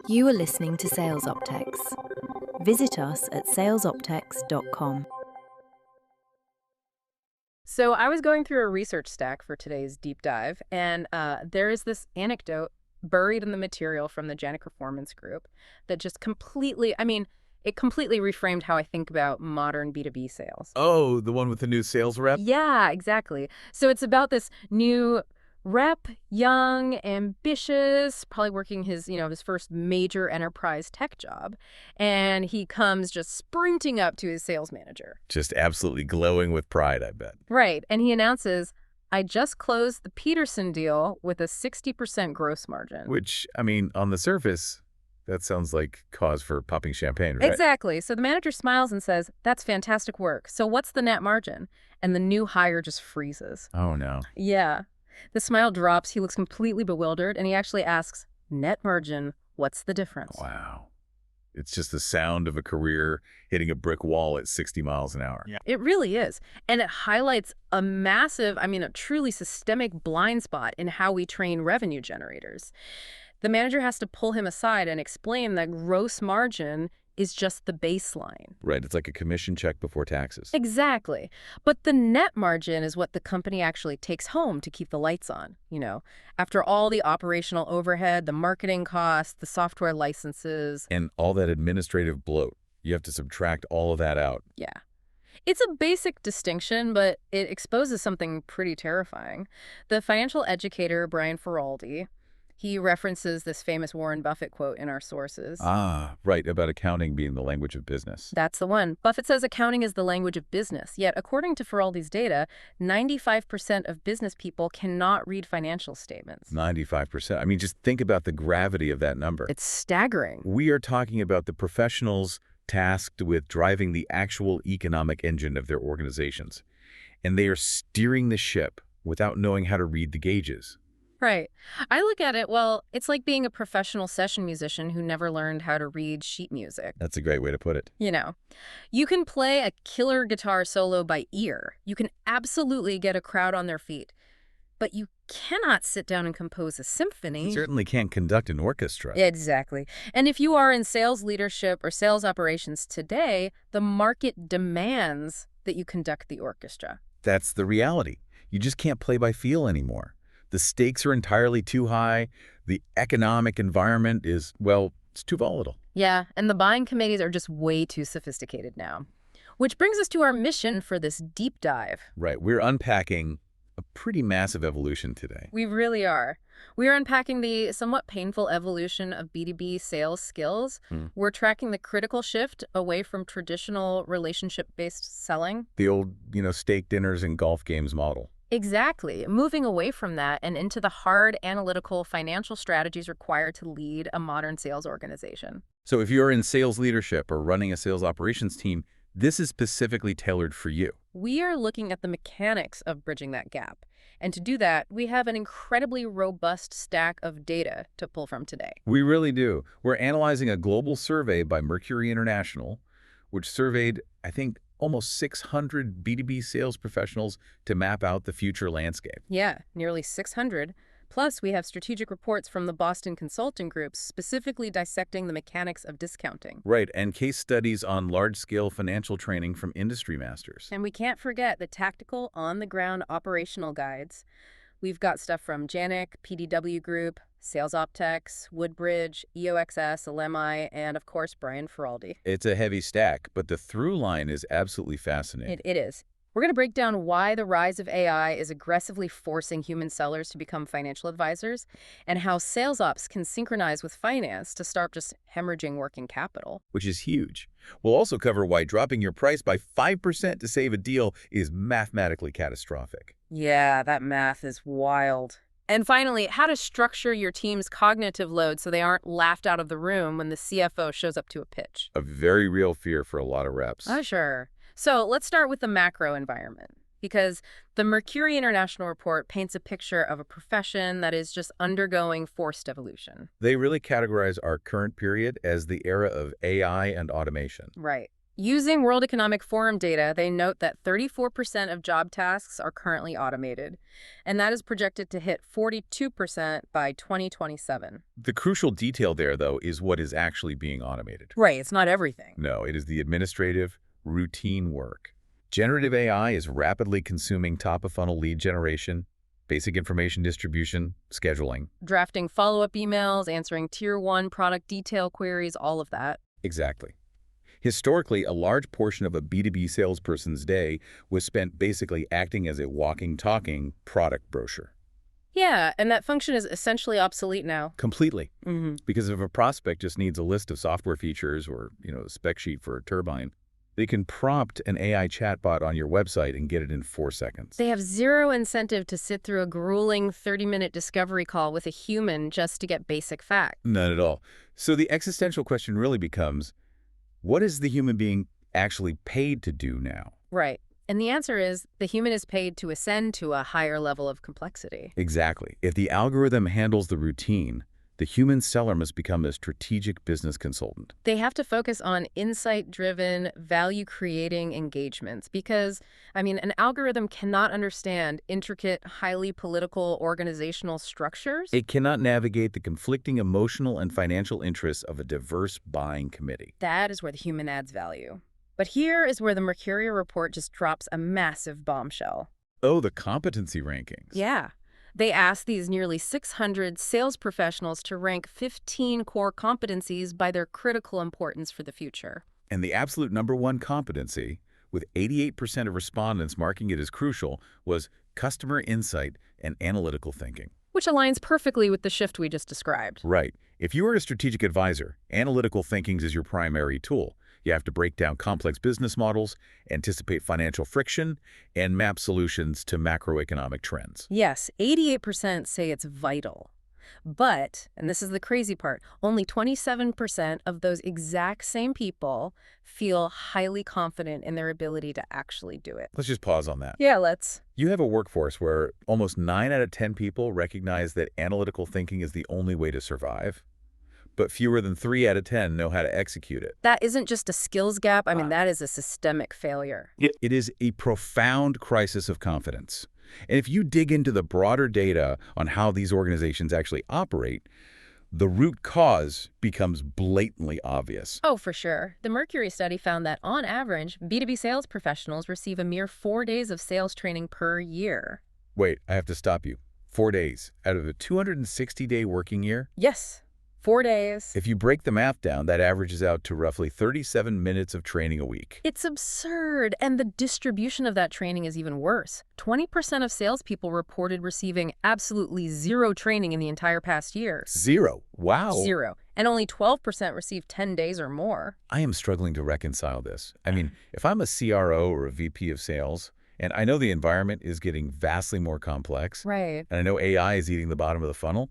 You are listening to Sales Optex. Visit us at salesoptex.com. So I was going through a research stack for today's deep dive, and there is this anecdote buried in the material from the Janik Performance Group that just it completely reframed how I think about modern B2B sales. Oh, the one with the new sales rep? Yeah, exactly. So it's about this new rep, young, ambitious, probably working his first major enterprise tech job. And he comes just sprinting up to his sales manager. Just absolutely glowing with pride, I bet. Right. And he announces, I just closed the Peterson deal with a 60% gross margin. Which, on the surface, that sounds like cause for popping champagne, right? Exactly. So the manager smiles and says, that's fantastic work. So what's the net margin? And the new hire just freezes. Oh, no. Yeah. The smile drops. He looks completely bewildered, and he actually asks, net margin, what's the difference? Wow. It's just the sound of a career hitting a brick wall at 60 miles an hour. Yeah. It really is. And it highlights a a truly systemic blind spot in how we train revenue generators. The manager has to pull him aside and explain that gross margin is just the baseline. Right. It's like a commission check before taxes. Exactly. But the net margin is what the company actually takes home to keep the lights on. After all the operational overhead, the marketing costs, the software licenses. And all that administrative bloat. You have to subtract all of that out. Yeah. It's a basic distinction, but it exposes something pretty terrifying. The financial educator, Brian Feroldi, he references this famous Warren Buffett quote in our sources. Ah, right, about accounting being the language of business. That's the one. Buffett says accounting is the language of business. Yet, according to Feroldi's data, 95% of business people cannot read financial statements. 95%. Just think about the gravity of that number. It's staggering. We are talking about the professionals tasked with driving the actual economic engine of their organizations. And they are steering the ship without knowing how to read the gauges. Right. I look at it, it's like being a professional session musician who never learned how to read sheet music. That's a great way to put it. You can play a killer guitar solo by ear. You can absolutely get a crowd on their feet. But you cannot sit down and compose a symphony. You certainly can't conduct an orchestra. Exactly. And if you are in sales leadership or sales operations today, the market demands that you conduct the orchestra. That's the reality. You just can't play by feel anymore. The stakes are entirely too high. The economic environment is, it's too volatile. Yeah, and the buying committees are just way too sophisticated now. Which brings us to our mission for this deep dive. Right, we're unpacking a pretty massive evolution today. We really are. We are unpacking the somewhat painful evolution of B2B sales skills. We're tracking the critical shift away from traditional relationship-based selling. The old, steak dinners and golf games model. Exactly. Moving away from that and into the hard analytical financial strategies required to lead a modern sales organization. So if you're in sales leadership or running a sales operations team, this is specifically tailored for you. We are looking at the mechanics of bridging that gap. And to do that, we have an incredibly robust stack of data to pull from today. We really do. We're analyzing a global survey by Mercury International, which surveyed, I think, almost 600 B2B sales professionals to map out the future landscape. Yeah, nearly 600. Plus, we have strategic reports from the Boston Consulting Group specifically dissecting the mechanics of discounting. Right, and case studies on large-scale financial training from industry masters. And we can't forget the tactical, on-the-ground operational guides. We've got stuff from Janik, PDW Group, Sales Optex, Woodbridge, EOXS, LMI, and of course, Brian Feroldi. It's a heavy stack, but the through line is absolutely fascinating. It is. We're going to break down why the rise of AI is aggressively forcing human sellers to become financial advisors and how sales ops can synchronize with finance to start just hemorrhaging working capital. Which is huge. We'll also cover why dropping your price by 5% to save a deal is mathematically catastrophic. Yeah, that math is wild. And finally, how to structure your team's cognitive load so they aren't laughed out of the room when the CFO shows up to a pitch. A very real fear for a lot of reps. Oh, sure. So let's start with the macro environment, because the Mercury International report paints a picture of a profession that is just undergoing forced evolution. They really categorize our current period as the era of AI and automation. Right. Using World Economic Forum data, they note that 34% of job tasks are currently automated, and that is projected to hit 42% by 2027. The crucial detail there, though, is what is actually being automated. Right, it's not everything. No, it is the administrative, routine work. Generative AI is rapidly consuming top-of-funnel lead generation, basic information distribution, scheduling. Drafting follow-up emails, answering Tier 1 product detail queries, all of that. Exactly. Historically, a large portion of a B2B salesperson's day was spent basically acting as a walking, talking product brochure. Yeah, and that function is essentially obsolete now. Completely. Mm-hmm. Because if a prospect just needs a list of software features or, a spec sheet for a turbine, they can prompt an AI chatbot on your website and get it in 4 seconds. They have zero incentive to sit through a grueling 30-minute discovery call with a human just to get basic facts. None at all. So the existential question really becomes, what is the human being actually paid to do now? Right. And the answer is the human is paid to ascend to a higher level of complexity. Exactly. If the algorithm handles the routine, the human seller must become a strategic business consultant. They have to focus on insight-driven, value-creating engagements because, an algorithm cannot understand intricate, highly political organizational structures. It cannot navigate the conflicting emotional and financial interests of a diverse buying committee. That is where the human adds value. But here is where the Mercurio report just drops a massive bombshell. Oh, the competency rankings. Yeah. They asked these nearly 600 sales professionals to rank 15 core competencies by their critical importance for the future. And the absolute #1 competency, with 88% of respondents marking it as crucial, was customer insight and analytical thinking. Which aligns perfectly with the shift we just described. Right. If you are a strategic advisor, analytical thinking is your primary tool. You have to break down complex business models, anticipate financial friction, and map solutions to macroeconomic trends. Yes, 88% say it's vital. But, and this is the crazy part, only 27% of those exact same people feel highly confident in their ability to actually do it. Let's just pause on that. Yeah, let's. You have a workforce where almost 9 out of 10 people recognize that analytical thinking is the only way to survive, but fewer than 3 out of 10 know how to execute it. That isn't just a skills gap. That is a systemic failure. It is a profound crisis of confidence. And if you dig into the broader data on how these organizations actually operate, the root cause becomes blatantly obvious. Oh, for sure. The Mercury study found that, on average, B2B sales professionals receive a mere 4 days of sales training per year. Wait, I have to stop you. 4 days out of a 260-day working year? Yes. 4 days. If you break the math down, that averages out to roughly 37 minutes of training a week. It's absurd. And the distribution of that training is even worse. 20% of salespeople reported receiving absolutely zero training in the entire past year. Zero? Wow. Zero. And only 12% received 10 days or more. I am struggling to reconcile this. If I'm a CRO or a VP of sales, and I know the environment is getting vastly more complex, right, and I know AI is eating the bottom of the funnel,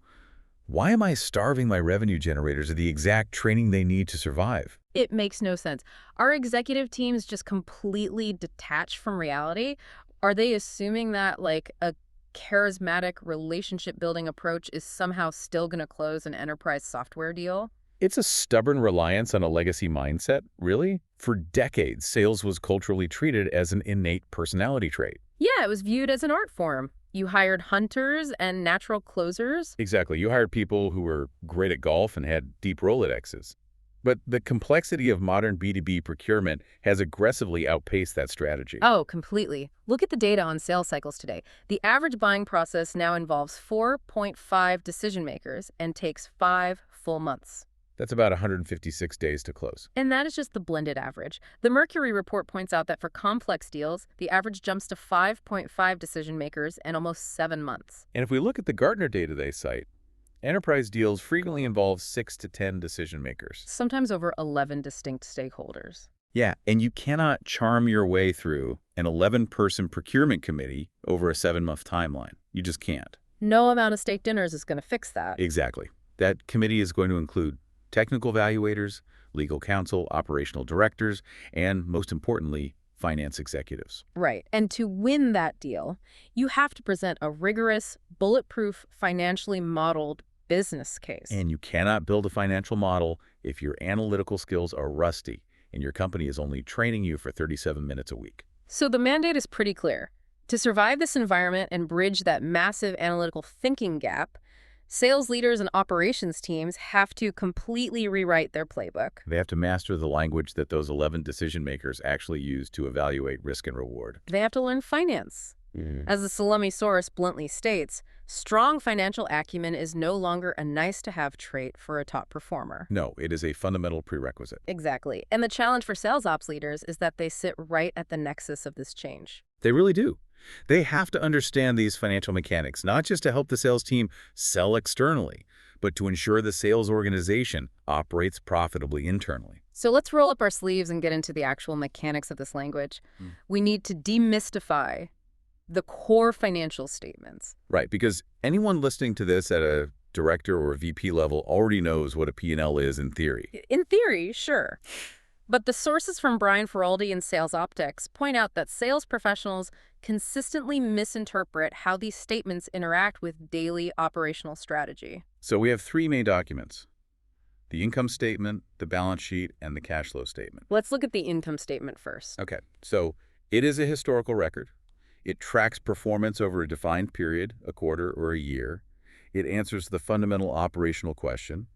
why am I starving my revenue generators of the exact training they need to survive? It makes no sense. Our executive teams just completely detached from reality. Are they assuming that, a charismatic relationship-building approach is somehow still going to close an enterprise software deal? It's a stubborn reliance on a legacy mindset, really. For decades, sales was culturally treated as an innate personality trait. Yeah, it was viewed as an art form. You hired hunters and natural closers. Exactly. You hired people who were great at golf and had deep Rolodexes. But the complexity of modern B2B procurement has aggressively outpaced that strategy. Oh, completely. Look at the data on sales cycles today. The average buying process now involves 4.5 decision makers and takes 5 full months. That's about 156 days to close. And that is just the blended average. The Mercury report points out that for complex deals, the average jumps to 5.5 decision makers and almost 7 months. And if we look at the Gartner data they cite, enterprise deals frequently involve 6 to 10 decision makers. Sometimes over 11 distinct stakeholders. Yeah, and you cannot charm your way through an 11-person procurement committee over a 7-month timeline. You just can't. No amount of steak dinners is going to fix that. Exactly. That committee is going to include technical evaluators, legal counsel, operational directors, and, most importantly, finance executives. Right. And to win that deal, you have to present a rigorous, bulletproof, financially modeled business case. And you cannot build a financial model if your analytical skills are rusty. and your company is only training you for 37 minutes a week. So the mandate is pretty clear. To survive this environment and bridge that massive analytical thinking gap, sales leaders and operations teams have to completely rewrite their playbook. They have to master the language that those 11 decision makers actually use to evaluate risk and reward. They have to learn finance. As the Salami source bluntly states, strong financial acumen is no longer a nice-to-have trait for a top performer. No, it is a fundamental prerequisite. Exactly. And the challenge for sales ops leaders is that they sit right at the nexus of this change. They really do. They have to understand these financial mechanics, not just to help the sales team sell externally, but to ensure the sales organization operates profitably internally. So let's roll up our sleeves and get into the actual mechanics of this language. We need to demystify the core financial statements. Right, because anyone listening to this at a director or a VP level already knows what a P&L is in theory. In theory, sure. But the sources from Brian Feroldi and Sales Optics point out that sales professionals consistently misinterpret how these statements interact with daily operational strategy. So we have three main documents: the income statement, the balance sheet, and the cash flow statement. Let's look at the income statement first. Okay, so it is a historical record. It tracks performance over a defined period, a quarter or a year. It answers the fundamental operational question: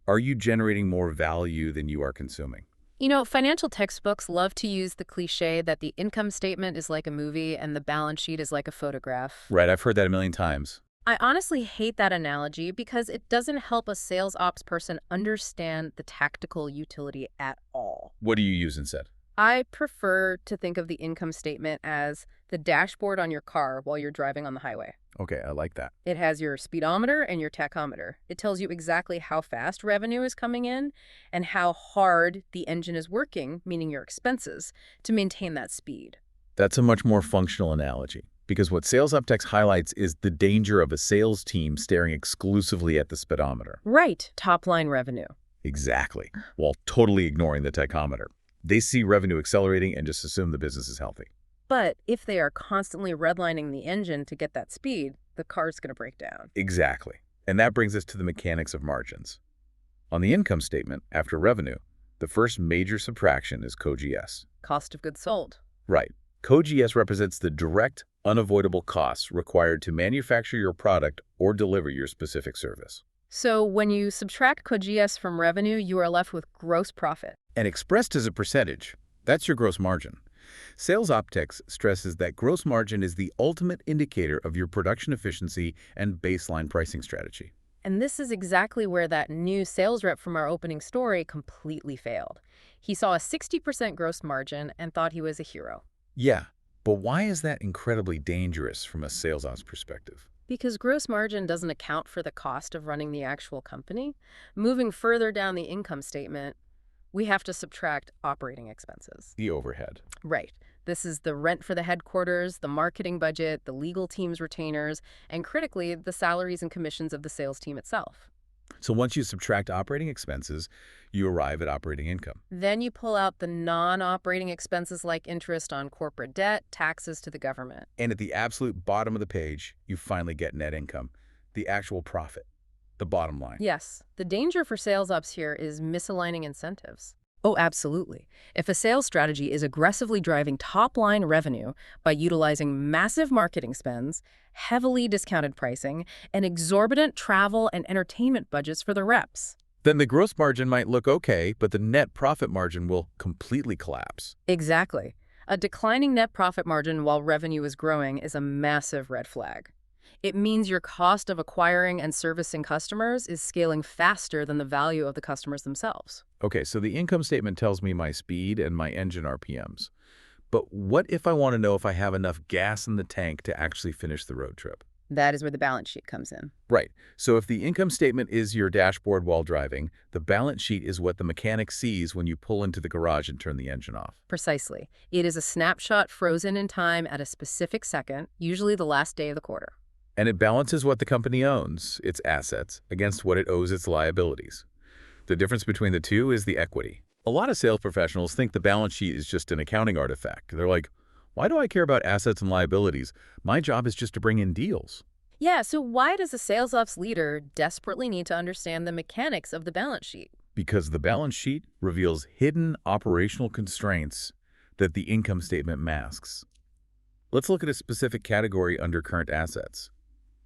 are you generating more value than you are consuming? You know, financial textbooks love to use the cliche that the income statement is like a movie and the balance sheet is like a photograph. Right, I've heard that a million times. I honestly hate that analogy because it doesn't help a sales ops person understand the tactical utility at all. What do you use instead? I prefer to think of the income statement as the dashboard on your car while you're driving on the highway. Okay, I like that. It has your speedometer and your tachometer. It tells you exactly how fast revenue is coming in and how hard the engine is working, meaning your expenses, to maintain that speed. That's a much more functional analogy, because what Sales Optics highlights is the danger of a sales team staring exclusively at the speedometer. Right, top-line revenue. Exactly, while totally ignoring the tachometer. They see revenue accelerating and just assume the business is healthy. But if they are constantly redlining the engine to get that speed, the car's going to break down. Exactly. And that brings us to the mechanics of margins. On the income statement, after revenue, the first major subtraction is COGS. Cost of goods sold. Right. COGS represents the direct, unavoidable costs required to manufacture your product or deliver your specific service. So when you subtract COGS from revenue, you are left with gross profit. And expressed as a percentage, that's your gross margin. Sales Optics stresses that gross margin is the ultimate indicator of your production efficiency and baseline pricing strategy. And this is exactly where that new sales rep from our opening story completely failed. He saw a 60% gross margin and thought he was a hero. Yeah, but why is that incredibly dangerous from a sales ops perspective? Because gross margin doesn't account for the cost of running the actual company. Moving further down the income statement, we have to subtract operating expenses. The overhead. Right. This is the rent for the headquarters, the marketing budget, the legal team's retainers, and critically, the salaries and commissions of the sales team itself. So once you subtract operating expenses, you arrive at operating income. Then you pull out the non-operating expenses like interest on corporate debt, taxes to the government. And at the absolute bottom of the page, you finally get net income, the actual profit, the bottom line. Yes. The danger for sales ops here is misaligning incentives. Oh, absolutely. If a sales strategy is aggressively driving top-line revenue by utilizing massive marketing spends, heavily discounted pricing, and exorbitant travel and entertainment budgets for the reps, then the gross margin might look okay, but the net profit margin will completely collapse. Exactly. A declining net profit margin while revenue is growing is a massive red flag. It means your cost of acquiring and servicing customers is scaling faster than the value of the customers themselves. Okay, so the income statement tells me my speed and my engine RPMs. But what if I want to know if I have enough gas in the tank to actually finish the road trip? That is where the balance sheet comes in. Right. So if the income statement is your dashboard while driving, the balance sheet is what the mechanic sees when you pull into the garage and turn the engine off. Precisely. It is a snapshot frozen in time at a specific second, usually the last day of the quarter. And it balances what the company owns, its assets, against what it owes its liabilities. The difference between the two is the equity. A lot of sales professionals think the balance sheet is just an accounting artifact. They're like, why do I care about assets and liabilities? My job is just to bring in deals. Yeah, so why does a sales ops leader desperately need to understand the mechanics of the balance sheet? Because the balance sheet reveals hidden operational constraints that the income statement masks. Let's look at a specific category under current assets: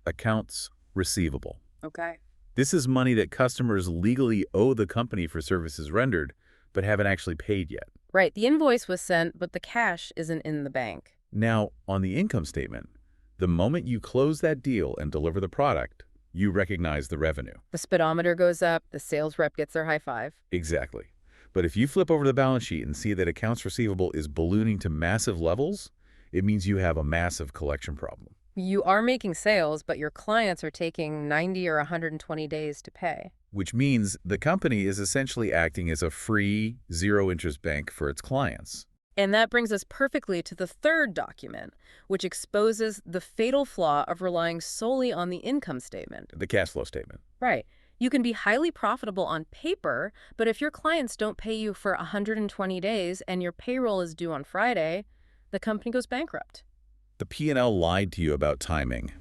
accounts receivable. Okay. This is money that customers legally owe the company for services rendered, but haven't actually paid yet. Right. The invoice was sent, but the cash isn't in the bank. Now, on the income statement, the moment you close that deal and deliver the product, you recognize the revenue. The speedometer goes up, the sales rep gets their high five. Exactly. But if you flip over the balance sheet and see that accounts receivable is ballooning to massive levels, it means you have a massive collection problem. You are making sales, but your clients are taking 90 or 120 days to pay. Which means the company is essentially acting as a free, zero-interest bank for its clients. And that brings us perfectly to the third document, which exposes the fatal flaw of relying solely on the income statement. The cash flow statement. Right. You can be highly profitable on paper, but if your clients don't pay you for 120 days and your payroll is due on Friday, the company goes bankrupt. The P&L lied to you about timing.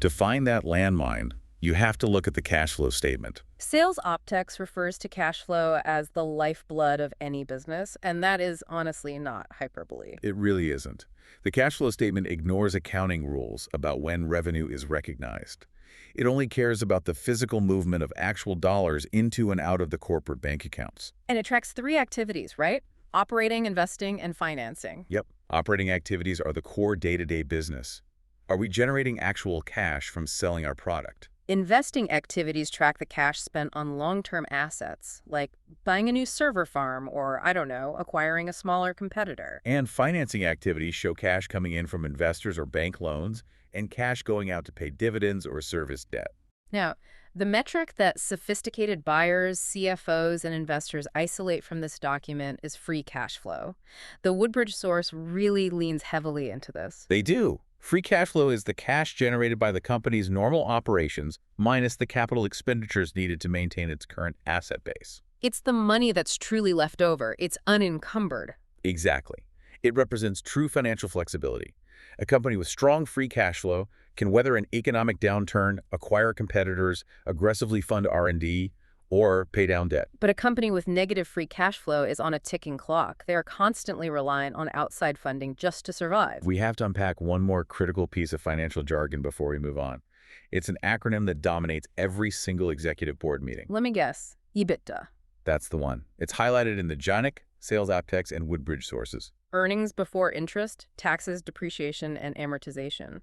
To find that landmine, you have to look at the cash flow statement. Sales optics refers to cash flow as the lifeblood of any business, and that is honestly not hyperbole. It really isn't. The cash flow statement ignores accounting rules about when revenue is recognized. It only cares about the physical movement of actual dollars into and out of the corporate bank accounts. And it tracks three activities, right? Operating, investing, and financing. Yep. Operating activities are the core day-to-day business. Are we generating actual cash from selling our product? Investing activities track the cash spent on long-term assets, like buying a new server farm or, I don't know, acquiring a smaller competitor. And financing activities show cash coming in from investors or bank loans and cash going out to pay dividends or service debt. Now, the metric that sophisticated buyers, CFOs, and investors isolate from this document is free cash flow. The Woodbridge source really leans heavily into this. They do. Free cash flow is the cash generated by the company's normal operations minus the capital expenditures needed to maintain its current asset base. It's the money that's truly left over. It's unencumbered. Exactly. It represents true financial flexibility. A company with strong free cash flow can weather an economic downturn, acquire competitors, aggressively fund R&D, or pay down debt. But a company with negative free cash flow is on a ticking clock. They are constantly reliant on outside funding just to survive. We have to unpack one more critical piece of financial jargon before we move on. It's an acronym that dominates every single executive board meeting. Let me guess. EBITDA. That's the one. It's highlighted in the Jonick, Sales Optex, and Woodbridge sources. Earnings before interest, taxes, depreciation, and amortization.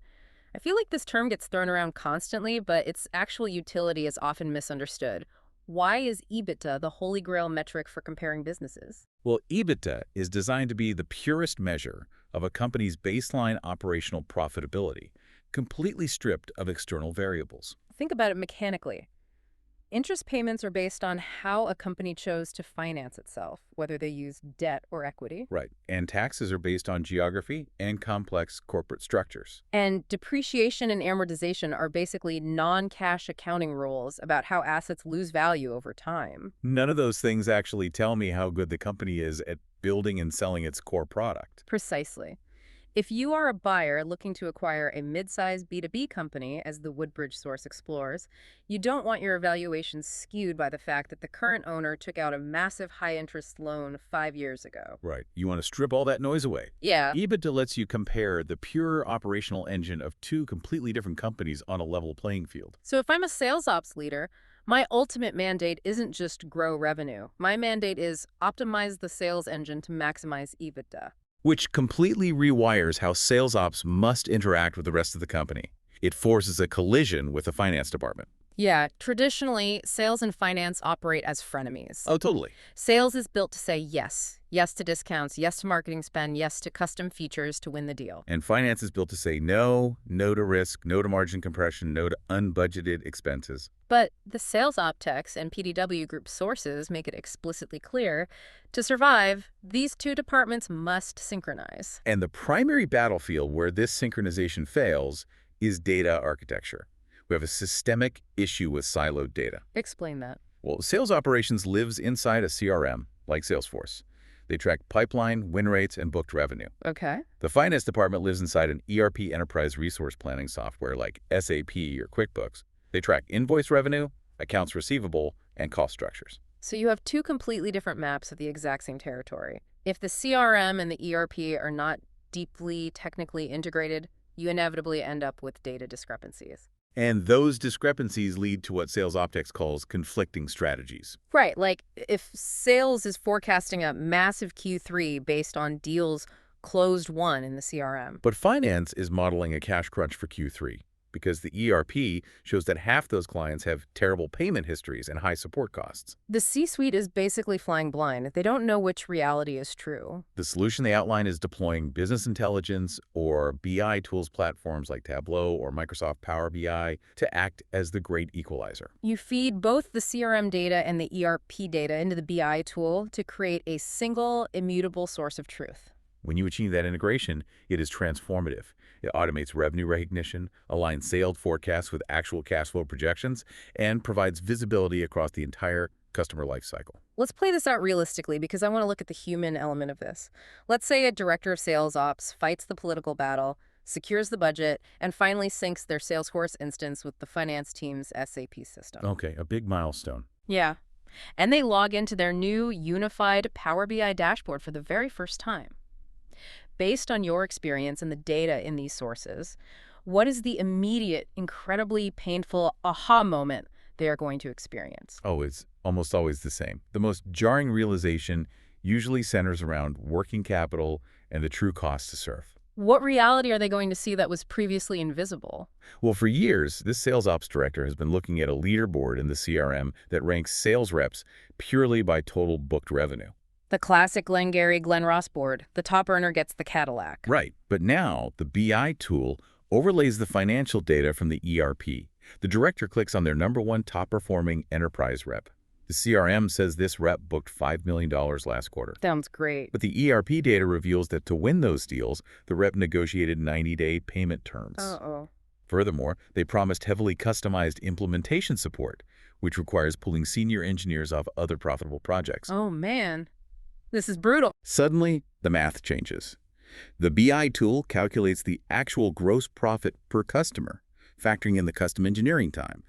I feel like this term gets thrown around constantly, but its actual utility is often misunderstood. Why is EBITDA the holy grail metric for comparing businesses? Well, EBITDA is designed to be the purest measure of a company's baseline operational profitability, completely stripped of external variables. Think about it mechanically. Interest payments are based on how a company chose to finance itself, whether they use debt or equity. Right. And taxes are based on geography and complex corporate structures. And depreciation and amortization are basically non-cash accounting rules about how assets lose value over time. None of those things actually tell me how good the company is at building and selling its core product. Precisely. If you are a buyer looking to acquire a mid-sized B2B company, as the Woodbridge source explores, you don't want your evaluation skewed by the fact that the current owner took out a massive high-interest loan 5 years ago. Right. You want to strip all that noise away. Yeah. EBITDA lets you compare the pure operational engine of two completely different companies on a level playing field. So if I'm a sales ops leader, my ultimate mandate isn't just grow revenue. My mandate is optimize the sales engine to maximize EBITDA. Which completely rewires how sales ops must interact with the rest of the company. It forces a collision with the finance department. Yeah, traditionally, sales and finance operate as frenemies. Oh, totally. Sales is built to say yes. Yes to discounts, yes to marketing spend, yes to custom features to win the deal. And finance is built to say no, no to risk, no to margin compression, no to unbudgeted expenses. But the sales optex and PDW group sources make it explicitly clear, to survive, these two departments must synchronize. And the primary battlefield where this synchronization fails is data architecture. We have a systemic issue with siloed data. Explain that. Well, sales operations lives inside a CRM, like Salesforce. They track pipeline, win rates, and booked revenue. Okay. The finance department lives inside an ERP enterprise resource planning software like SAP or QuickBooks. They track invoice revenue, accounts receivable, and cost structures. So you have two completely different maps of the exact same territory. If the CRM and the ERP are not deeply technically integrated, you inevitably end up with data discrepancies. And those discrepancies lead to what Sales Optics calls conflicting strategies. Right, like if sales is forecasting a massive Q3 based on deals closed won in the CRM. But finance is modeling a cash crunch for Q3 because the ERP shows that half those clients have terrible payment histories and high support costs. The C-suite is basically flying blind. They don't know which reality is true. The solution they outline is deploying business intelligence or BI tools platforms like Tableau or Microsoft Power BI to act as the great equalizer. You feed both the CRM data and the ERP data into the BI tool to create a single, immutable source of truth. When you achieve that integration, it is transformative. It automates revenue recognition, aligns sales forecasts with actual cash flow projections, and provides visibility across the entire customer lifecycle. Let's play this out realistically because I want to look at the human element of this. Let's say a director of sales ops fights the political battle, secures the budget, and finally syncs their Salesforce instance with the finance team's SAP system. Okay, a big milestone. Yeah. And they log into their new unified Power BI dashboard for the very first time. Based on your experience and the data in these sources, what is the immediate, incredibly painful aha moment they are going to experience? Oh, it's almost always the same. The most jarring realization usually centers around working capital and the true cost to serve. What reality are they going to see that was previously invisible? Well, for years, this sales ops director has been looking at a leaderboard in the CRM that ranks sales reps purely by total booked revenue. The classic Glenn Ross board. The top earner gets the Cadillac. Right. But now the BI tool overlays the financial data from the ERP. The director clicks on their #1 top-performing enterprise rep. The CRM says this rep booked $5 million last quarter. Sounds great. But the ERP data reveals that to win those deals, the rep negotiated 90-day payment terms. Uh-oh. Furthermore, they promised heavily customized implementation support, which requires pulling senior engineers off other profitable projects. Oh, man. This is brutal. Suddenly, the math changes. The BI tool calculates the actual gross profit per customer, factoring in the custom engineering time.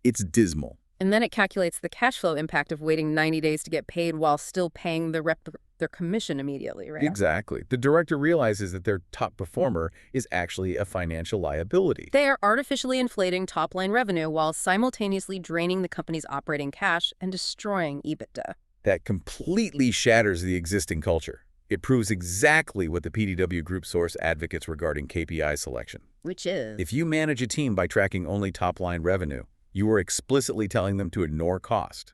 It's dismal. And then it calculates the cash flow impact of waiting 90 days to get paid while still paying the rep their commission immediately, right? Exactly. The director realizes that their top performer is actually a financial liability. They are artificially inflating top-line revenue while simultaneously draining the company's operating cash and destroying EBITDA. That completely shatters the existing culture. It proves exactly what the PDW Group source advocates regarding KPI selection. Which is? If you manage a team by tracking only top-line revenue, you are explicitly telling them to ignore cost.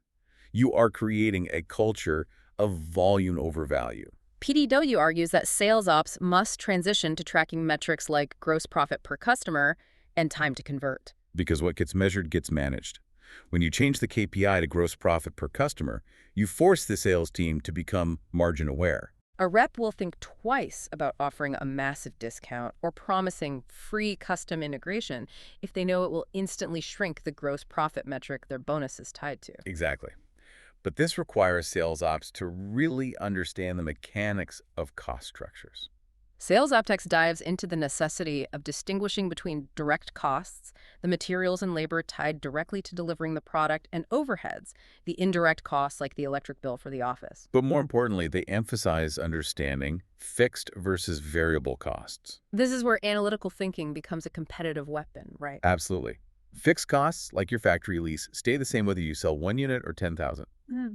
You are creating a culture of volume over value. PDW argues that sales ops must transition to tracking metrics like gross profit per customer and time to convert. Because what gets measured gets managed. When you change the KPI to gross profit per customer, you force the sales team to become margin aware. A rep will think twice about offering a massive discount or promising free custom integration if they know it will instantly shrink the gross profit metric their bonus is tied to. Exactly. But this requires sales ops to really understand the mechanics of cost structures. Sales Optics dives into the necessity of distinguishing between direct costs, the materials and labor tied directly to delivering the product, and overheads, the indirect costs like the electric bill for the office. But more importantly, they emphasize understanding fixed versus variable costs. This is where analytical thinking becomes a competitive weapon, right? Absolutely. Fixed costs, like your factory lease, stay the same whether you sell 1 unit or 10,000.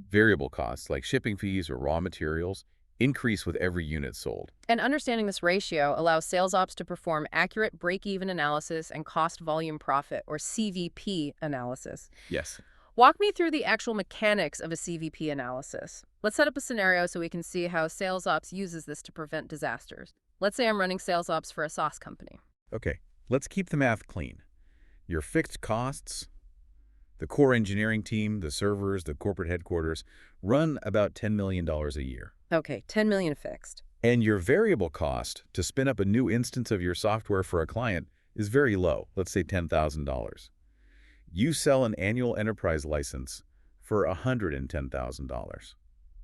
Variable costs, like shipping fees or raw materials, increase with every unit sold. And understanding this ratio allows sales ops to perform accurate break-even analysis and cost volume profit, or CVP, analysis. Yes. Walk me through the actual mechanics of a CVP analysis. Let's set up a scenario so we can see how sales ops uses this to prevent disasters. Let's say I'm running sales ops for a sauce company. Okay, let's keep the math clean. Your fixed costs, the core engineering team, the servers, the corporate headquarters, run about $10 million a year. Okay, $10 million fixed. And your variable cost to spin up a new instance of your software for a client is very low, let's say $10,000. You sell an annual enterprise license for $110,000.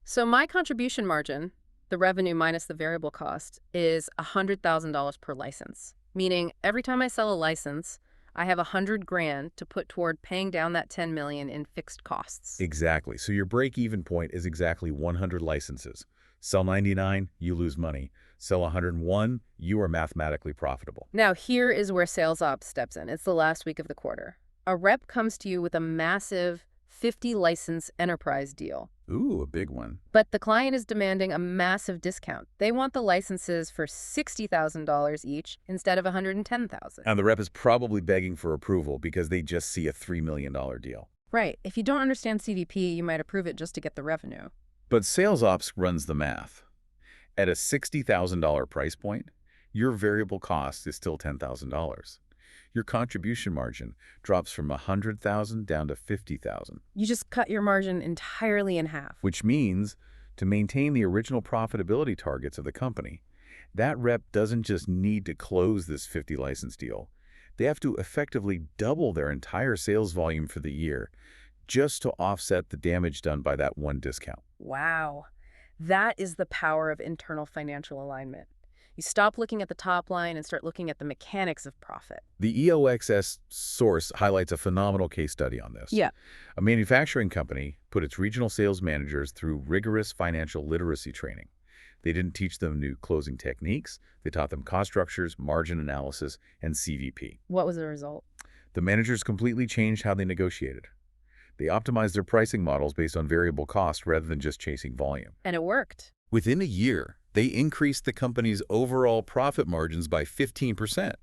So my contribution margin, the revenue minus the variable cost, is $100,000 per license, meaning every time I sell a license, I have 100 grand to put toward paying down that 10 million in fixed costs. Exactly. So your break-even point is exactly 100 licenses. Sell 99, you lose money. Sell 101, you are mathematically profitable. Now, here is where sales ops steps in. It's the last week of the quarter. A rep comes to you with a massive 50 license enterprise deal. Ooh, a big one. But the client is demanding a massive discount. They want the licenses for $60,000 each instead of $110,000. And the rep is probably begging for approval because they just see a $3 million deal. Right. If you don't understand CVP, you might approve it just to get the revenue. But sales ops runs the math. At a $60,000 price point, your variable cost is still $10,000. Your contribution margin drops from $100,000 down to $50,000. You just cut your margin entirely in half. Which means to maintain the original profitability targets of the company, that rep doesn't just need to close this 50 license deal. They have to effectively double their entire sales volume for the year just to offset the damage done by that one discount. Wow. That is the power of internal financial alignment. You stop looking at the top line and start looking at the mechanics of profit. The EOXS source highlights a phenomenal case study on this. Yeah. A manufacturing company put its regional sales managers through rigorous financial literacy training. They didn't teach them new closing techniques. They taught them cost structures, margin analysis, and CVP. What was the result? The managers completely changed how they negotiated. They optimized their pricing models based on variable cost rather than just chasing volume. And it worked. Within a year, they increased the company's overall profit margins by 15%.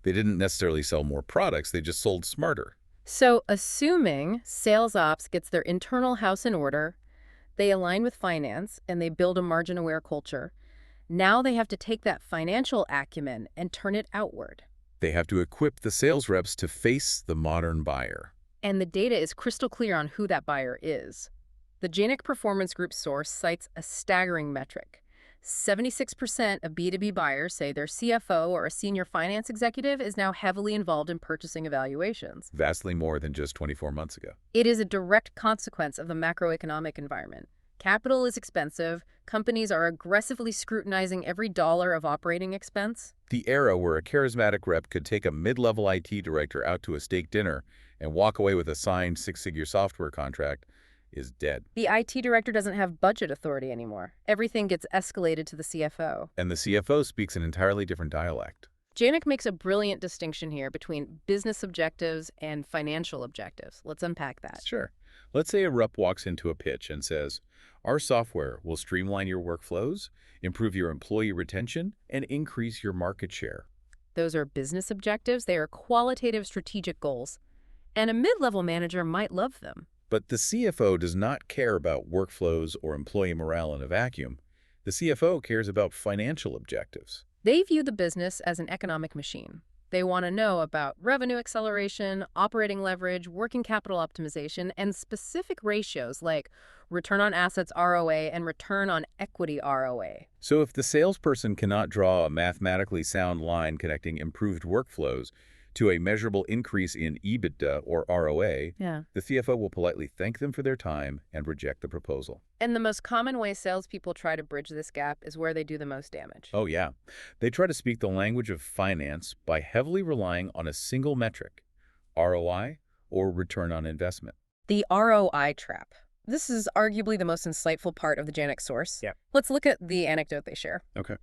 They didn't necessarily sell more products, they just sold smarter. So, assuming sales ops gets their internal house in order, they align with finance, and they build a margin-aware culture, now they have to take that financial acumen and turn it outward. They have to equip the sales reps to face the modern buyer. And the data is crystal clear on who that buyer is. The Janik Performance Group source cites a staggering metric. 76% of B2B buyers say their CFO or a senior finance executive is now heavily involved in purchasing evaluations. Vastly more than just 24 months ago. It is a direct consequence of the macroeconomic environment. Capital is expensive. Companies are aggressively scrutinizing every dollar of operating expense. The era where a charismatic rep could take a mid-level IT director out to a steak dinner and walk away with a signed six-figure software contract is dead. The IT director doesn't have budget authority anymore. Everything gets escalated to the CFO. And the CFO speaks an entirely different dialect. Janik makes a brilliant distinction here between business objectives and financial objectives. Let's unpack that. Sure. Let's say a rep walks into a pitch and says, "Our software will streamline your workflows, improve your employee retention, and increase your market share." Those are business objectives. They are qualitative strategic goals. And a mid-level manager might love them. But the CFO does not care about workflows or employee morale in a vacuum. The CFO cares about financial objectives. They view the business as an economic machine. They want to know about revenue acceleration, operating leverage, working capital optimization, and specific ratios like return on assets ROA and return on equity ROA. So if the salesperson cannot draw a mathematically sound line connecting improved workflows to a measurable increase in EBITDA or ROA, the CFO will politely thank them for their time and reject the proposal. And the most common way salespeople try to bridge this gap is where they do the most damage. Oh yeah. They try to speak the language of finance by heavily relying on a single metric, ROI or return on investment. The ROI trap. This is arguably the most insightful part of the Janik source. Yeah. Let's look at the anecdote they share. Okay.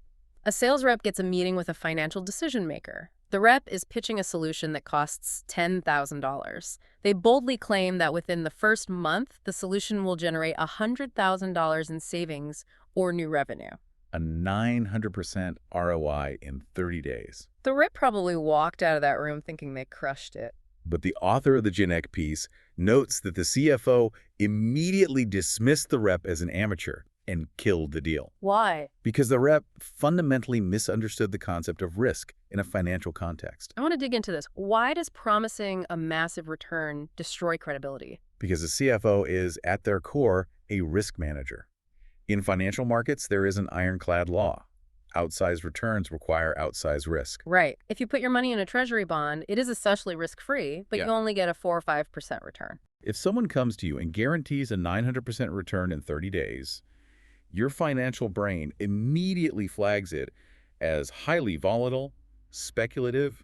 A sales rep gets a meeting with a financial decision maker. The rep is pitching a solution that costs $10,000. They boldly claim that within the first month, the solution will generate $100,000 in savings or new revenue. A 900% ROI in 30 days. The rep probably walked out of that room thinking they crushed it. But the author of the Janik piece notes that the CFO immediately dismissed the rep as an amateur and killed the deal. Why? Because the rep fundamentally misunderstood the concept of risk in a financial context. I want to dig into this. Why does promising a massive return destroy credibility? Because the CFO is, at their core, a risk manager. In financial markets, there is an ironclad law. Outsized returns require outsized risk. Right. If you put your money in a treasury bond, it is essentially risk-free, but you only get a 4 or 5% return. If someone comes to you and guarantees a 900% return in 30 days, your financial brain immediately flags it as highly volatile, speculative,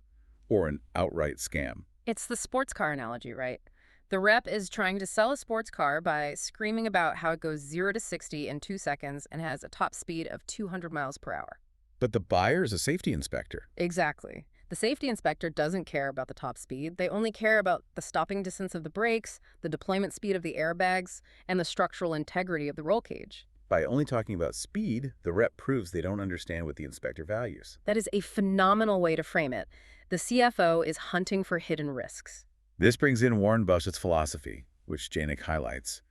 or an outright scam. It's the sports car analogy, right? The rep is trying to sell a sports car by screaming about how it goes 0 to 60 in 2 seconds and has a top speed of 200 miles per hour. But the buyer is a safety inspector. Exactly. The safety inspector doesn't care about the top speed. They only care about the stopping distance of the brakes, the deployment speed of the airbags, and the structural integrity of the roll cage. By only talking about speed, the rep proves they don't understand what the inspector values. That is a phenomenal way to frame it. The CFO is hunting for hidden risks. This brings in Warren Buffett's philosophy, which Janik highlights.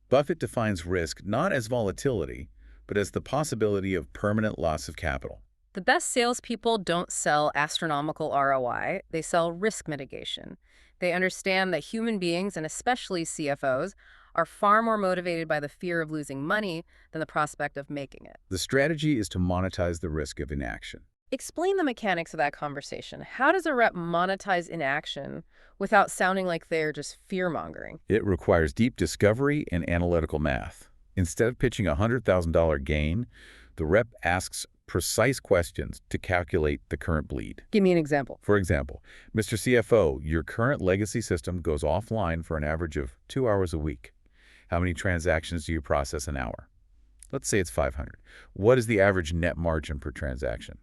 Buffett defines risk not as volatility, but as the possibility of permanent loss of capital. The best salespeople don't sell astronomical ROI, they sell risk mitigation. They understand that human beings, and especially CFOs, are far more motivated by the fear of losing money than the prospect of making it. The strategy is to monetize the risk of inaction. Explain the mechanics of that conversation. How does a rep monetize inaction without sounding like they're just fear-mongering? It requires deep discovery and analytical math. Instead of pitching a $100,000 gain, the rep asks precise questions to calculate the current bleed. Give me an example. For example, Mr. CFO, your current legacy system goes offline for an average of 2 hours a week. How many transactions do you process an hour? Let's say it's 500. What is the average net margin per transaction?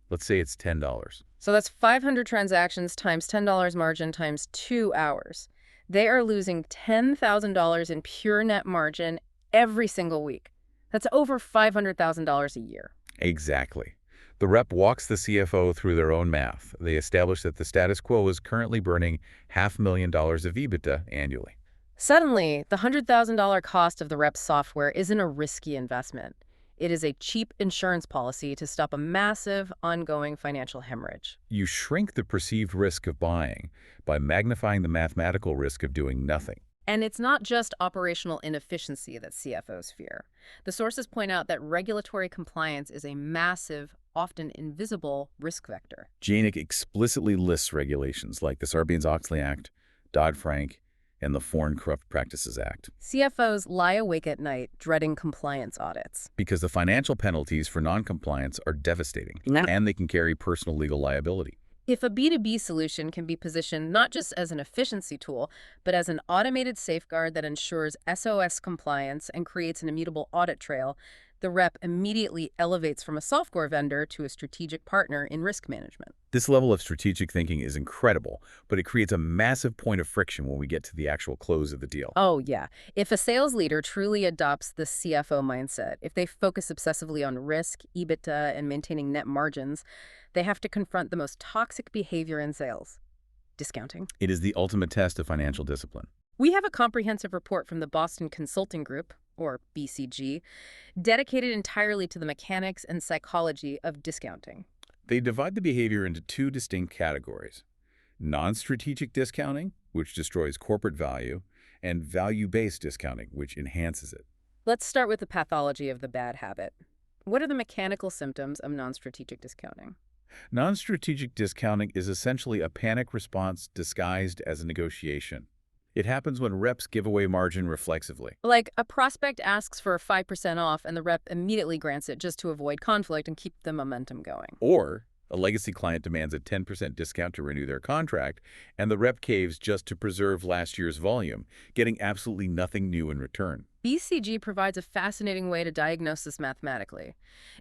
Let's say it's $10. So that's 500 transactions times $10 margin times 2 hours. They are losing $10,000 in pure net margin every single week. That's over $500,000 a year. Exactly. The rep walks the CFO through their own math. They establish that the status quo is currently burning $500,000 of EBITDA annually. Suddenly, the $100,000 cost of the rep's software isn't a risky investment. It is a cheap insurance policy to stop a massive, ongoing financial hemorrhage. You shrink the perceived risk of buying by magnifying the mathematical risk of doing nothing. And it's not just operational inefficiency that CFOs fear. The sources point out that regulatory compliance is a massive, often invisible risk vector. Janik explicitly lists regulations like the Sarbanes-Oxley Act, Dodd-Frank, and the Foreign Corrupt Practices Act. CFOs lie awake at night dreading compliance audits. Because the financial penalties for noncompliance are devastating, and they can carry personal legal liability. If a B2B solution can be positioned not just as an efficiency tool, but as an automated safeguard that ensures SOS compliance and creates an immutable audit trail, the rep immediately elevates from a software vendor to a strategic partner in risk management. This level of strategic thinking is incredible, but it creates a massive point of friction when we get to the actual close of the deal. Oh, yeah. If a sales leader truly adopts the CFO mindset, if they focus obsessively on risk, EBITDA, and maintaining net margins, they have to confront the most toxic behavior in sales: discounting. It is the ultimate test of financial discipline. We have a comprehensive report from the Boston Consulting Group, or BCG, dedicated entirely to the mechanics and psychology of discounting. They divide the behavior into two distinct categories: non-strategic discounting, which destroys corporate value, and value-based discounting, which enhances it. Let's start with the pathology of the bad habit. What are the mechanical symptoms of non-strategic discounting? Non-strategic discounting is essentially a panic response disguised as a negotiation. It happens when reps give away margin reflexively. Like a prospect asks for 5% off and the rep immediately grants it just to avoid conflict and keep the momentum going. Or a legacy client demands a 10% discount to renew their contract, and the rep caves just to preserve last year's volume, getting absolutely nothing new in return. BCG provides a fascinating way to diagnose this mathematically.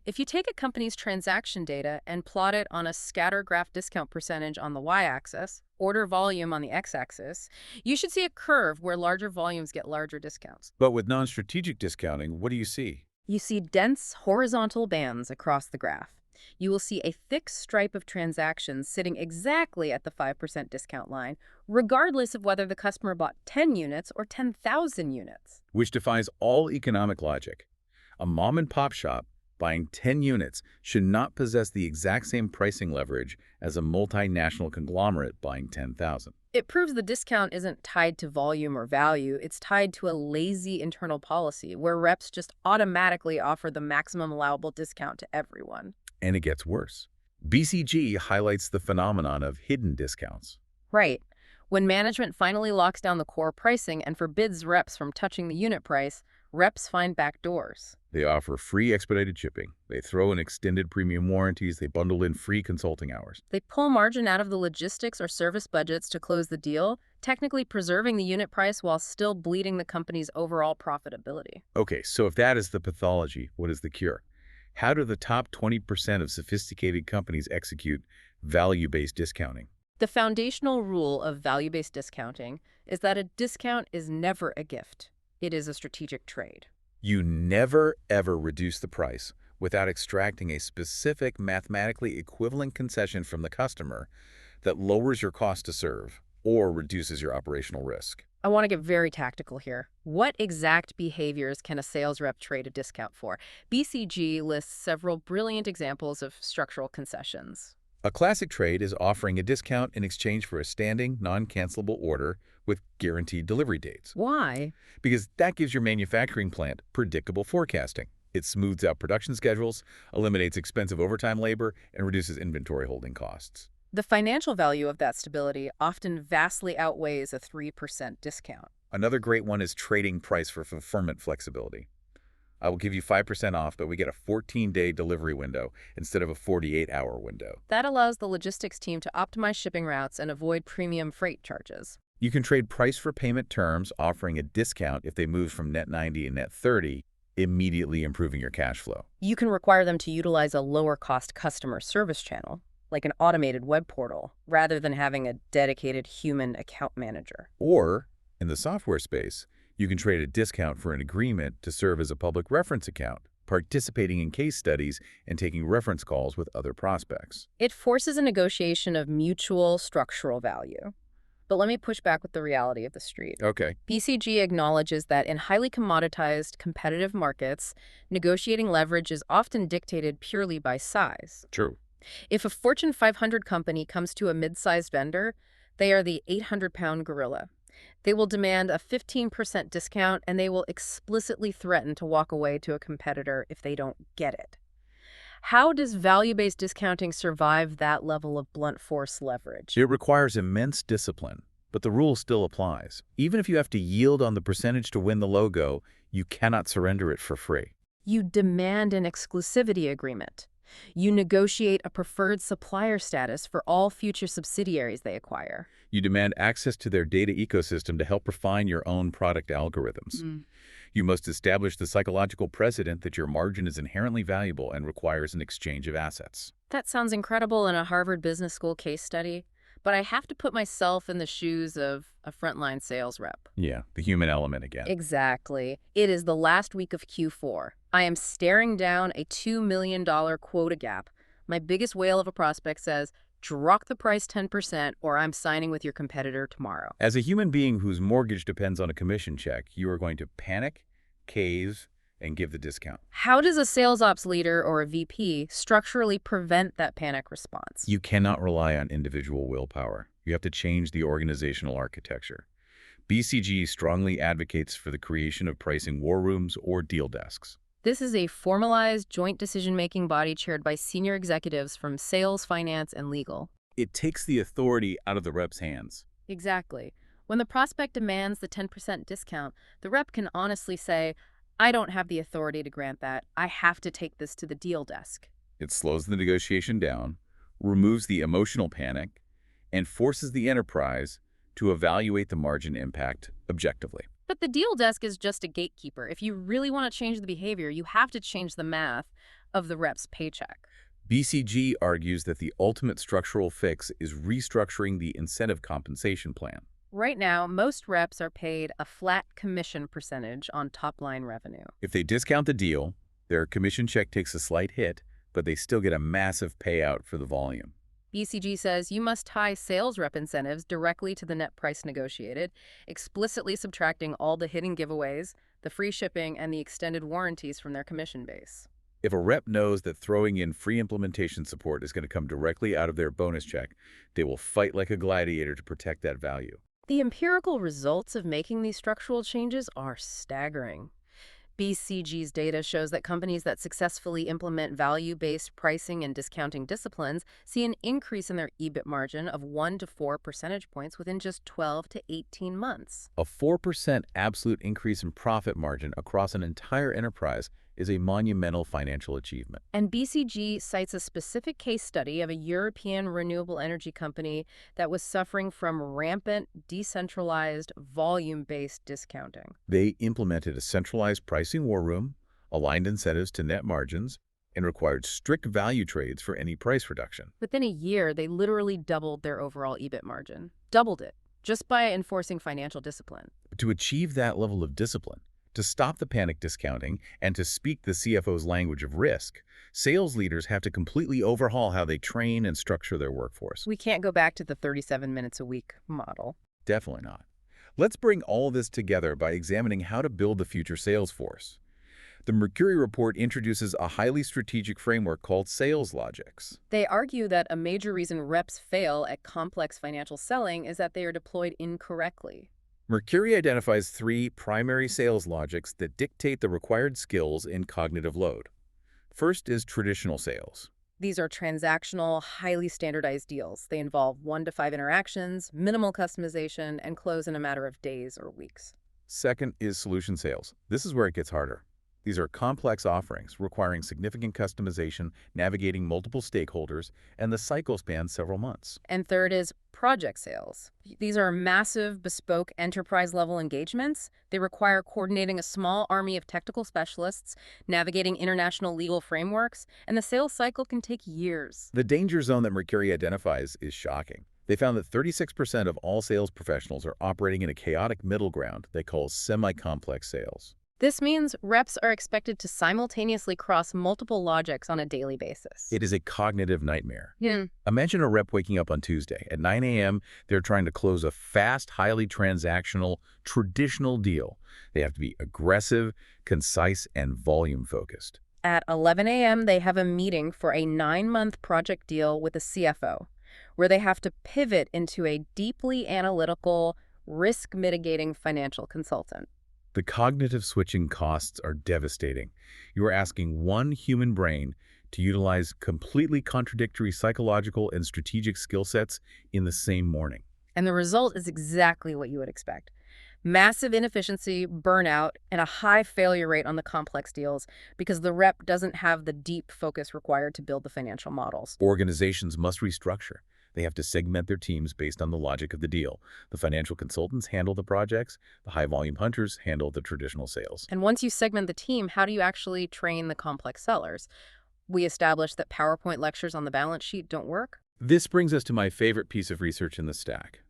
If you take a company's transaction data and plot it on a scatter graph discount percentage on the y-axis, order volume on the x-axis, you should see a curve where larger volumes get larger discounts. But with non-strategic discounting, what do you see? You see dense horizontal bands across the graph. You will see a thick stripe of transactions sitting exactly at the 5% discount line, regardless of whether the customer bought 10 units or 10,000 units. Which defies all economic logic. A mom-and-pop shop buying 10 units should not possess the exact same pricing leverage as a multinational conglomerate buying 10,000. It proves the discount isn't tied to volume or value. It's tied to a lazy internal policy where reps just automatically offer the maximum allowable discount to everyone. And it gets worse. BCG highlights the phenomenon of hidden discounts. Right. When management finally locks down the core pricing and forbids reps from touching the unit price, reps find back doors. They offer free expedited shipping. They throw in extended premium warranties. They bundle in free consulting hours. They pull margin out of the logistics or service budgets to close the deal, technically preserving the unit price while still bleeding the company's overall profitability. Okay, so if that is the pathology, what is the cure? How do the top 20% of sophisticated companies execute value-based discounting? The foundational rule of value-based discounting is that a discount is never a gift. It is a strategic trade. You never, ever reduce the price without extracting a specific mathematically equivalent concession from the customer that lowers your cost to serve or reduces your operational risk. I want to get very tactical here. What exact behaviors can a sales rep trade a discount for? BCG lists several brilliant examples of structural concessions. A classic trade is offering a discount in exchange for a standing, non-cancelable order with guaranteed delivery dates. Why? Because that gives your manufacturing plant predictable forecasting. It smooths out production schedules, eliminates expensive overtime labor, and reduces inventory holding costs. The financial value of that stability often vastly outweighs a 3% discount. Another great one is trading price for fulfillment flexibility. I will give you 5% off, but we get a 14-day delivery window instead of a 48-hour window. That allows the logistics team to optimize shipping routes and avoid premium freight charges. You can trade price for payment terms, offering a discount if they move from net 90 and net 30, immediately improving your cash flow. You can require them to utilize a lower-cost customer service channel, like an automated web portal, rather than having a dedicated human account manager. Or, in the software space, you can trade a discount for an agreement to serve as a public reference account, participating in case studies and taking reference calls with other prospects. It forces a negotiation of mutual structural value. But let me push back with the reality of the street. Okay. BCG acknowledges that in highly commoditized, competitive markets, negotiating leverage is often dictated purely by size. True. If a Fortune 500 company comes to a mid-sized vendor, they are the 800-pound gorilla. They will demand a 15% discount, and they will explicitly threaten to walk away to a competitor if they don't get it. How does value-based discounting survive that level of blunt force leverage? It requires immense discipline, but the rule still applies. Even if you have to yield on the percentage to win the logo, you cannot surrender it for free. You demand an exclusivity agreement. You negotiate a preferred supplier status for all future subsidiaries they acquire. You demand access to their data ecosystem to help refine your own product algorithms. You must establish the psychological precedent that your margin is inherently valuable and requires an exchange of assets. That sounds incredible in a Harvard Business School case study, but I have to put myself in the shoes of a frontline sales rep. Yeah, the human element again. Exactly. It is the last week of Q4. I am staring down a $2 million quota gap. My biggest whale of a prospect says, drop the price 10% or I'm signing with your competitor tomorrow. As a human being whose mortgage depends on a commission check, you are going to panic, cave, and give the discount. How does a sales ops leader or a VP structurally prevent that panic response? You cannot rely on individual willpower. You have to change the organizational architecture. BCG strongly advocates for the creation of pricing war rooms or deal desks. This is a formalized joint decision-making body chaired by senior executives from sales, finance, and legal. It takes the authority out of the rep's hands. Exactly. When the prospect demands the 10% discount, the rep can honestly say, I don't have the authority to grant that. I have to take this to the deal desk. It slows the negotiation down, removes the emotional panic, and forces the enterprise to evaluate the margin impact objectively. But the deal desk is just a gatekeeper. If you really want to change the behavior, you have to change the math of the rep's paycheck. BCG argues that the ultimate structural fix is restructuring the incentive compensation plan. Right now, most reps are paid a flat commission percentage on top-line revenue. If they discount the deal, their commission check takes a slight hit, but they still get a massive payout for the volume. BCG says you must tie sales rep incentives directly to the net price negotiated, explicitly subtracting all the hidden giveaways, the free shipping, and the extended warranties from their commission base. If a rep knows that throwing in free implementation support is going to come directly out of their bonus check, they will fight like a gladiator to protect that value. The empirical results of making these structural changes are staggering. BCG's data shows that companies that successfully implement value-based pricing and discounting disciplines see an increase in their EBIT margin of 1 to 4 percentage points within just 12 to 18 months. A 4% absolute increase in profit margin across an entire enterprise is a monumental financial achievement. And BCG cites a specific case study of a European renewable energy company that was suffering from rampant, decentralized, volume-based discounting. They implemented a centralized pricing war room, aligned incentives to net margins, and required strict value trades for any price reduction. Within a year, they literally doubled their overall EBIT margin. Doubled it, just by enforcing financial discipline. But to achieve that level of discipline, to stop the panic discounting, and to speak the CFO's language of risk, sales leaders have to completely overhaul how they train and structure their workforce. We can't go back to the 37 minutes a week model. Definitely not. Let's bring all this together by examining how to build the future sales force. The Mercury report introduces a highly strategic framework called sales logics. They argue that a major reason reps fail at complex financial selling is that they are deployed incorrectly. Mercury identifies 3 primary sales logics that dictate the required skills in cognitive load. First is traditional sales. These are transactional, highly standardized deals. They involve 1 to 5 interactions, minimal customization, and close in a matter of days or weeks. Second is solution sales. This is where it gets harder. These are complex offerings requiring significant customization, navigating multiple stakeholders, and the cycle spans several months. And third is project sales. These are massive, bespoke, enterprise-level engagements. They require coordinating a small army of technical specialists, navigating international legal frameworks, and the sales cycle can take years. The danger zone that Mercury identifies is shocking. They found that 36% of all sales professionals are operating in a chaotic middle ground they call semi-complex sales. This means reps are expected to simultaneously cross multiple logics on a daily basis. It is a cognitive nightmare. Yeah. Imagine a rep waking up on Tuesday. At 9 a.m., they're trying to close a fast, highly transactional, traditional deal. They have to be aggressive, concise, and volume-focused. At 11 a.m., they have a meeting for a 9-month project deal with a CFO, where they have to pivot into a deeply analytical, risk-mitigating financial consultant. The cognitive switching costs are devastating. You are asking one human brain to utilize completely contradictory psychological and strategic skill sets in the same morning. And the result is exactly what you would expect. Massive inefficiency, burnout, and a high failure rate on the complex deals because the rep doesn't have the deep focus required to build the financial models. Organizations must restructure. They have to segment their teams based on the logic of the deal. The financial consultants handle the projects. The high-volume hunters handle the traditional sales. And once you segment the team, how do you actually train the complex sellers? We established that PowerPoint lectures on the balance sheet don't work. This brings us to my favorite piece of research in the stack,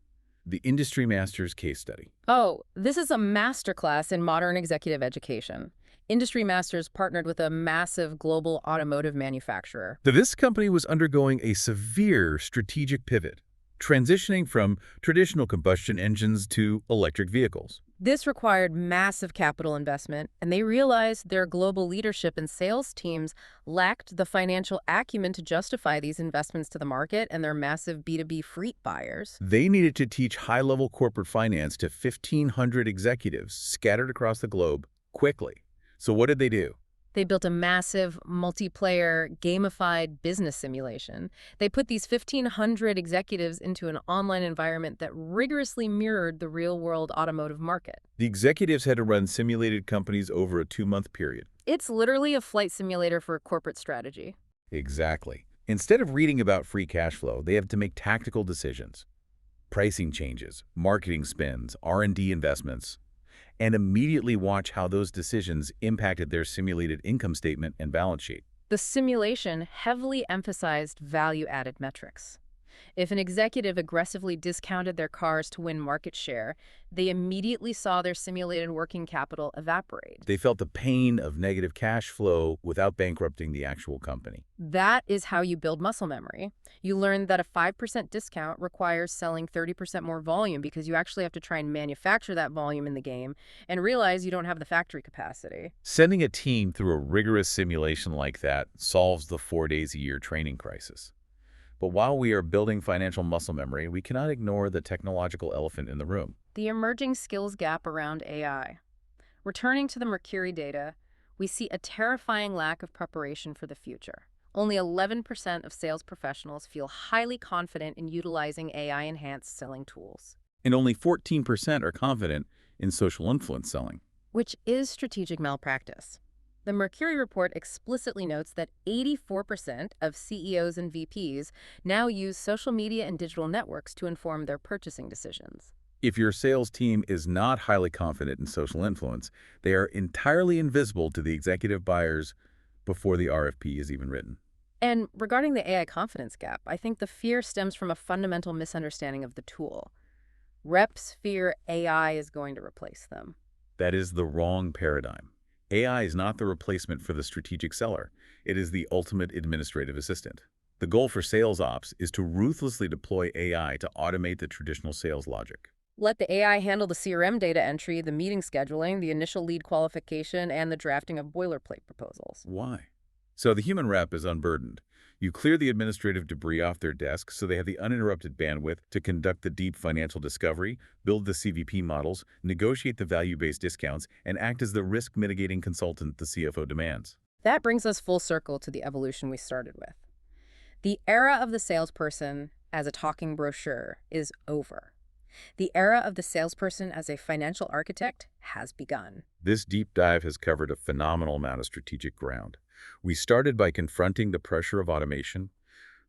the Industry Masters case study. Oh, this is a masterclass in modern executive education. Industry Masters partnered with a massive global automotive manufacturer. This company was undergoing a severe strategic pivot, transitioning from traditional combustion engines to electric vehicles. This required massive capital investment, and they realized their global leadership and sales teams lacked the financial acumen to justify these investments to the market and their massive B2B fleet buyers. They needed to teach high-level corporate finance to 1,500 executives scattered across the globe quickly. So what did they do? They built a massive, multiplayer, gamified business simulation. They put these 1,500 executives into an online environment that rigorously mirrored the real-world automotive market. The executives had to run simulated companies over a 2-month period. It's literally a flight simulator for corporate strategy. Exactly. Instead of reading about free cash flow, they have to make tactical decisions. Pricing changes, marketing spends, R&D investments, and immediately watch how those decisions impacted their simulated income statement and balance sheet. The simulation heavily emphasized value-added metrics. If an executive aggressively discounted their cars to win market share, they immediately saw their simulated working capital evaporate. They felt the pain of negative cash flow without bankrupting the actual company. That is how you build muscle memory. You learn that a 5% discount requires selling 30% more volume because you actually have to try and manufacture that volume in the game and realize you don't have the factory capacity. Sending a team through a rigorous simulation like that solves the 4-days-a-year training crisis. But while we are building financial muscle memory, we cannot ignore the technological elephant in the room. The emerging skills gap around AI. Returning to the Mercury data, we see a terrifying lack of preparation for the future. Only 11% of sales professionals feel highly confident in utilizing AI-enhanced selling tools. And only 14% are confident in social influence selling. Which is strategic malpractice. The Mercury report explicitly notes that 84% of CEOs and VPs now use social media and digital networks to inform their purchasing decisions. If your sales team is not highly confident in social influence, they are entirely invisible to the executive buyers before the RFP is even written. And regarding the AI confidence gap, I think the fear stems from a fundamental misunderstanding of the tool. Reps fear AI is going to replace them. That is the wrong paradigm. AI is not the replacement for the strategic seller. It is the ultimate administrative assistant. The goal for sales ops is to ruthlessly deploy AI to automate the traditional sales logic. Let the AI handle the CRM data entry, the meeting scheduling, the initial lead qualification, and the drafting of boilerplate proposals. Why? So the human rep is unburdened. You clear the administrative debris off their desk so they have the uninterrupted bandwidth to conduct the deep financial discovery, build the CVP models, negotiate the value-based discounts, and act as the risk-mitigating consultant the CFO demands. That brings us full circle to the evolution we started with. The era of the salesperson as a talking brochure is over. The era of the salesperson as a financial architect has begun. This deep dive has covered a phenomenal amount of strategic ground. We started by confronting the pressure of automation,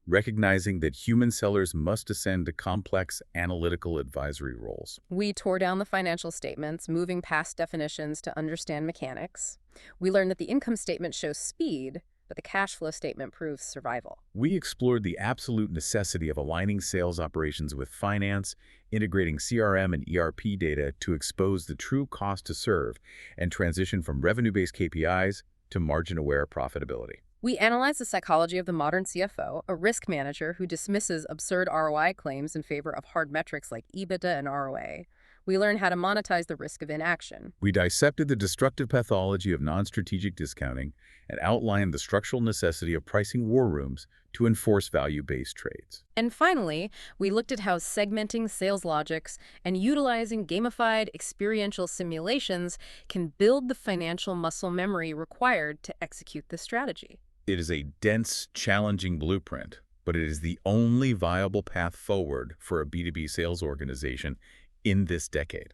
recognizing that human sellers must ascend to complex analytical advisory roles. We tore down the financial statements, moving past definitions to understand mechanics. We learned that the income statement shows speed, but the cash flow statement proves survival. We explored the absolute necessity of aligning sales operations with finance, integrating CRM and ERP data to expose the true cost to serve, and transition from revenue-based KPIs to margin-aware profitability. We analyze the psychology of the modern CFO, a risk manager who dismisses absurd ROI claims in favor of hard metrics like EBITDA and ROA. We learn how to monetize the risk of inaction. We dissected the destructive pathology of non-strategic discounting and outlined the structural necessity of pricing war rooms to enforce value-based trades. And finally, we looked at how segmenting sales logics and utilizing gamified experiential simulations can build the financial muscle memory required to execute the strategy. It is a dense, challenging blueprint, but it is the only viable path forward for a B2B sales organization in this decade.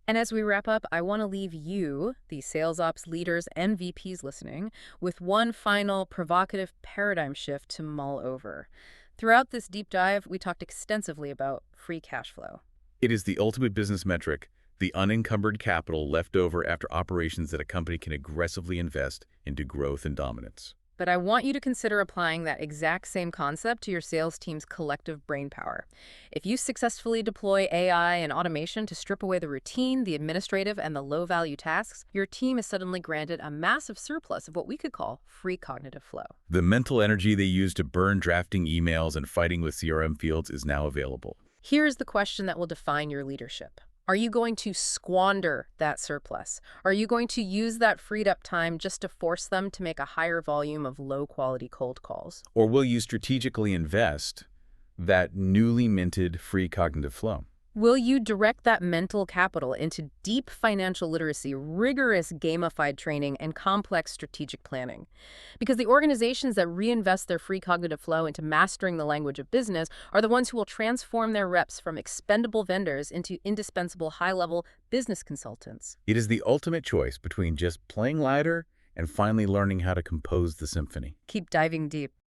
And as we wrap up, I want to leave you, the sales ops leaders and VPs listening, with one final provocative paradigm shift to mull over. Throughout this deep dive, we talked extensively about free cash flow. It is the ultimate business metric, the unencumbered capital left over after operations that a company can aggressively invest into growth and dominance. But I want you to consider applying that exact same concept to your sales team's collective brainpower. If you successfully deploy AI and automation to strip away the routine, the administrative, and the low-value tasks, your team is suddenly granted a massive surplus of what we could call free cognitive flow. The mental energy they use to burn drafting emails and fighting with CRM fields is now available. Here's the question that will define your leadership. Are you going to squander that surplus? Are you going to use that freed up time just to force them to make a higher volume of low-quality cold calls? Or will you strategically invest that newly minted free cognitive flow? Will you direct that mental capital into deep financial literacy, rigorous gamified training, and complex strategic planning? Because the organizations that reinvest their free cognitive flow into mastering the language of business are the ones who will transform their reps from expendable vendors into indispensable high-level business consultants. It is the ultimate choice between just playing louder and finally learning how to compose the symphony. Keep diving deep.